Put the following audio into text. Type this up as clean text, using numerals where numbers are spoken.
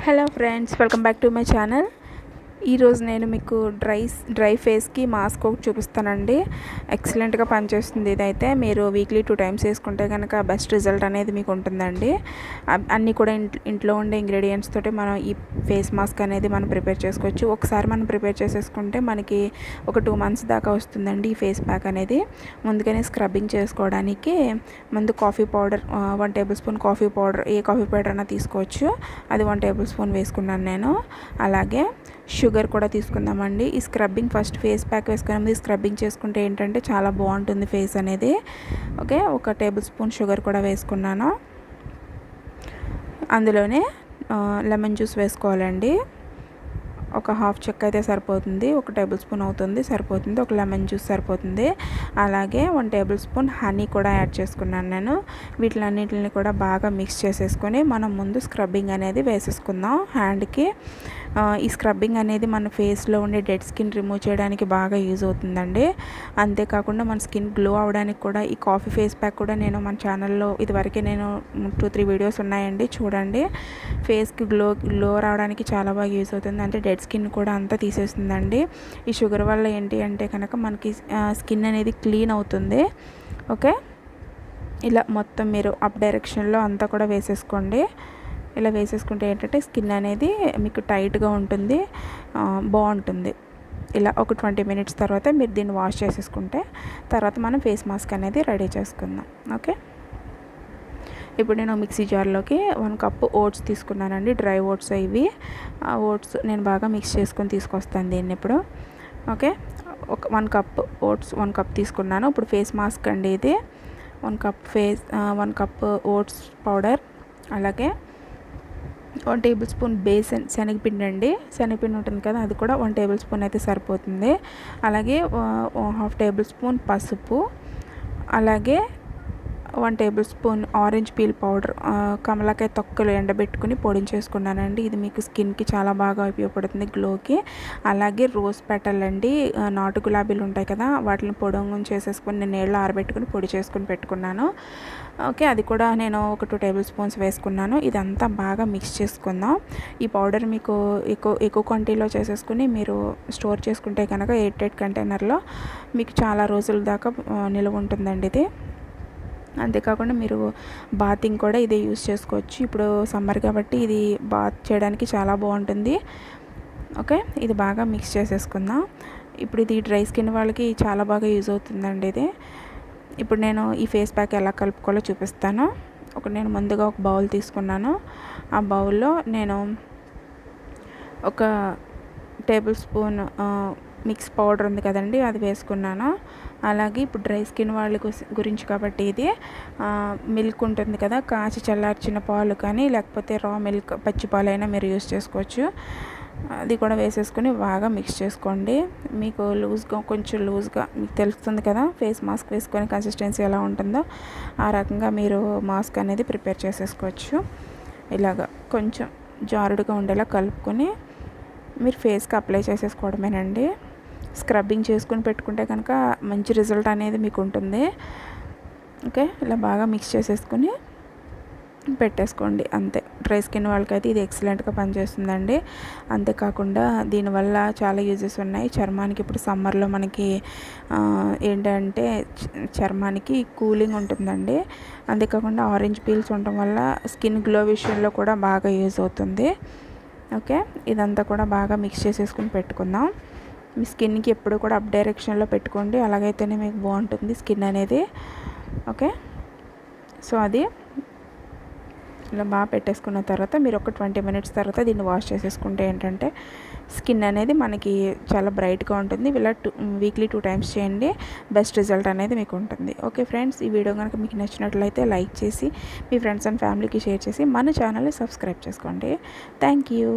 Hello friends, welcome back to my channel. ఈరోజు నేను మీకు డ్రై ఫేస్కి మాస్క్ ఒకటి చూపిస్తానండి. ఎక్సలెంట్గా పనిచేస్తుంది. ఇదైతే మీరు వీక్లీ 2 టైమ్స్ వేసుకుంటే కనుక బెస్ట్ రిజల్ట్ అనేది మీకు ఉంటుందండి. అన్నీ కూడా ఇంట్లో ఉండే ఇంగ్రీడియంట్స్ తోటి మనం ఈ ఫేస్ మాస్క్ అనేది మనం ప్రిపేర్ చేసుకోవచ్చు. ఒకసారి మనం ప్రిపేర్ చేసేసుకుంటే మనకి ఒక 2 మంత్స్ దాకా వస్తుందండి ఈ ఫేస్ ప్యాక్ అనేది. ముందుగానే స్క్రబ్బింగ్ చేసుకోవడానికి ముందు coffee powder 1 tablespoon coffee powder, ఏ కాఫీ పౌడర్ అయినా తీసుకోవచ్చు. అది 1 టేబుల్ స్పూన్ వేసుకున్నాను నేను. అలాగే షుగర్ కూడా తీసుకుందామండి. ఈ స్క్రబ్బింగ్ ఫస్ట్ ఫేస్ ప్యాక్ వేసుకునే ముందు స్క్రబ్బింగ్ చేసుకుంటే ఏంటంటే చాలా బాగుంటుంది ఫేస్ అనేది. ఓకే, 1 టేబుల్ స్పూన్ షుగర్ కూడా వేసుకున్నాను. అందులోనే లెమన్ జ్యూస్ వేసుకోవాలండి. ఒక హాఫ్ చెక్క అయితే సరిపోతుంది. 1 టేబుల్ స్పూన్ అవుతుంది, సరిపోతుంది. ఒక లెమన్ జ్యూస్ సరిపోతుంది. అలాగే 1 టేబుల్ స్పూన్ హనీ కూడా యాడ్ చేసుకున్నాను నేను. వీటిలన్నిటిని కూడా బాగా మిక్స్ చేసేసుకొని మనం ముందు స్క్రబ్బింగ్ అనేది వేసేసుకుందాం హ్యాండ్కి. ఈ స్క్రబ్బింగ్ అనేది మన ఫేస్లో ఉండే డెడ్ స్కిన్ రిమూవ్ చేయడానికి బాగా యూజ్ అవుతుందండి. అంతేకాకుండా మన స్కిన్ గ్లో అవడానికి కూడా ఈ కాఫీ ఫేస్ ప్యాక్ కూడా నేను మన ఛానల్లో ఇదివరకే నేను 2-3 వీడియోస్ ఉన్నాయండి, చూడండి. ఫేస్కి గ్లో రావడానికి చాలా బాగా యూజ్ అవుతుంది. అంటే డెడ్ స్కిన్ కూడా అంతా తీసేస్తుందండి. ఈ షుగర్ వల్ల ఏంటి అంటే కనుక మనకి స్కిన్ అనేది క్లీన్ అవుతుంది. ఓకే, ఇలా మొత్తం మీరు అప్ డైరెక్షన్లో అంతా కూడా వేసేసుకోండి. ఇలా వేసేసుకుంటే ఏంటంటే స్కిన్ అనేది మీకు టైట్గా ఉంటుంది, బాగుంటుంది. ఇలా ఒక 20 మినిట్స్ తర్వాత మీరు దీన్ని వాష్ చేసేసుకుంటే తర్వాత మనం ఫేస్ మాస్క్ అనేది రెడీ చేసుకుందాం. ఓకే, ఇప్పుడు నేను మిక్సీ జార్లోకి 1 కప్పు ఓట్స్ తీసుకున్నానండి. డ్రై ఓట్స్ ఇవి. ఆ ఓట్స్ నేను బాగా మిక్స్ చేసుకొని తీసుకొస్తాను దీన్ని ఇప్పుడు. ఓకే, 1 కప్ ఓట్స్, 1 కప్ తీసుకున్నాను. ఇప్పుడు ఫేస్ మాస్క్ అండి ఇది. 1 కప్ ఓట్స్ పౌడర్, అలాగే 1 టేబుల్ స్పూన్ బేసన్ శనగపిండి అండి. శనగపిండి ఉంటుంది కదా, అది కూడా 1 టేబుల్ స్పూన్ అయితే సరిపోతుంది. అలాగే 1/2 టేబుల్ స్పూన్ పసుపు, అలాగే 1 tablespoon orange peel powder, కమలాకాయ తొక్కలు ఎండబెట్టుకుని పొడించేసుకున్నానండి. ఇది మీకు స్కిన్కి చాలా బాగా ఉపయోగపడుతుంది, గ్లోకి. అలాగే రోజ్ పెటల్ అండి, నాటు గులాబీలు ఉంటాయి కదా, వాటిని పొడుగు చేసేసుకుని నేను నీళ్ళలో ఆరబెట్టుకుని పొడి చేసుకుని పెట్టుకున్నాను. ఓకే, అది కూడా నేను ఒక 2 టేబుల్ స్పూన్స్ వేసుకున్నాను. ఇదంతా బాగా మిక్స్ చేసుకుందాం. ఈ పౌడర్ మీకు ఎక్కువ క్వాంటిటీలో చేసేసుకుని మీరు స్టోర్ చేసుకుంటే కనుక 8 కంటైనర్లో మీకు చాలా రోజుల దాకా నిల్వ ఉంటుందండి ఇది. అంతేకాకుండా మీరు బాతింగ్ కూడా ఇదే యూస్ చేసుకోవచ్చు. ఇప్పుడు సమ్మర్ కాబట్టి ఇది బాత్ చేయడానికి చాలా బాగుంటుంది. ఓకే, ఇది బాగా మిక్స్ చేసేసుకుందాం. ఇప్పుడు ఇది డ్రై స్కిన్ వాళ్ళకి చాలా బాగా యూజ్ అవుతుందండి ఇది. ఇప్పుడు నేను ఈ ఫేస్ ప్యాక్ ఎలా కలుపుకోవాలో చూపిస్తాను. నేను ముందుగా ఒక బౌల్ తీసుకున్నాను. ఆ బౌల్లో నేను 1 టేబుల్ స్పూన్ మిక్స్ పౌడర్ ఉంది కదండి, అది వేసుకున్నాను. అలాగే ఇప్పుడు డ్రై స్కిన్ వాళ్ళ గురించి కాబట్టి ఇది మిల్క్ ఉంటుంది కదా, కాచి చల్లార్చిన పాలు కానీ లేకపోతే రా మిల్క్, పచ్చి పాలైనా మీరు యూస్ చేసుకోవచ్చు. అది కూడా వేసేసుకొని బాగా మిక్స్ చేసుకోండి. మీకు కొంచెం లూజ్గా మీకు తెలుస్తుంది కదా ఫేస్ మాస్క్ వేసుకొని కన్సిస్టెన్సీ ఎలా ఉంటుందో, ఆ రకంగా మీరు మాస్క్ అనేది ప్రిపేర్ చేసేసుకోవచ్చు. ఇలాగా కొంచెం జారుడుగా ఉండేలా కలుపుకొని మీరు ఫేస్కి అప్లై చేసేసుకోవడమేనండి. స్క్రబ్బింగ్ చేసుకుని పెట్టుకుంటే కనుక మంచి రిజల్ట్ అనేది మీకు ఉంటుంది. ఓకే, ఇలా బాగా మిక్స్ చేసేసుకొని పెట్టేసుకోండి, అంతే. డ్రై స్కిన్ వాళ్ళకైతే ఇది ఎక్సలెంట్గా పనిచేస్తుందండి. అంతేకాకుండా దీనివల్ల చాలా యూజెస్ ఉన్నాయి చర్మానికి. ఇప్పుడు సమ్మర్లో మనకి ఏంటంటే చర్మానికి కూలింగ్ ఉంటుందండి. అంతేకాకుండా ఆరెంజ్ పీల్స్ ఉండటం వల్ల స్కిన్ గ్లో విషయంలో కూడా బాగా యూజ్ అవుతుంది. ఓకే, ఇదంతా కూడా బాగా మిక్స్ చేసేసుకుని పెట్టుకుందాం. మీ స్కిన్కి ఎప్పుడు కూడా అప్ డైరెక్షన్లో పెట్టుకోండి, అలాగైతేనే మీకు బాగుంటుంది స్కిన్ అనేది. ఓకే, సో అది ఇలా బాగా పెట్టేసుకున్న తర్వాత మీరు ఒక 20 మినిట్స్ తర్వాత దీన్ని వాష్ చేసేసుకుంటే ఏంటంటే స్కిన్ అనేది మనకి చాలా బ్రైట్గా ఉంటుంది. ఇలా వీక్లీ 2 టైమ్స్ చేయండి, బెస్ట్ రిజల్ట్ అనేది మీకు ఉంటుంది. ఓకే ఫ్రెండ్స్, ఈ వీడియో కనుక మీకు నచ్చినట్లయితే లైక్ చేసి మీ ఫ్రెండ్స్ అండ్ ఫ్యామిలీకి షేర్ చేసి మన ఛానల్ని సబ్స్క్రైబ్ చేసుకోండి. Thank you.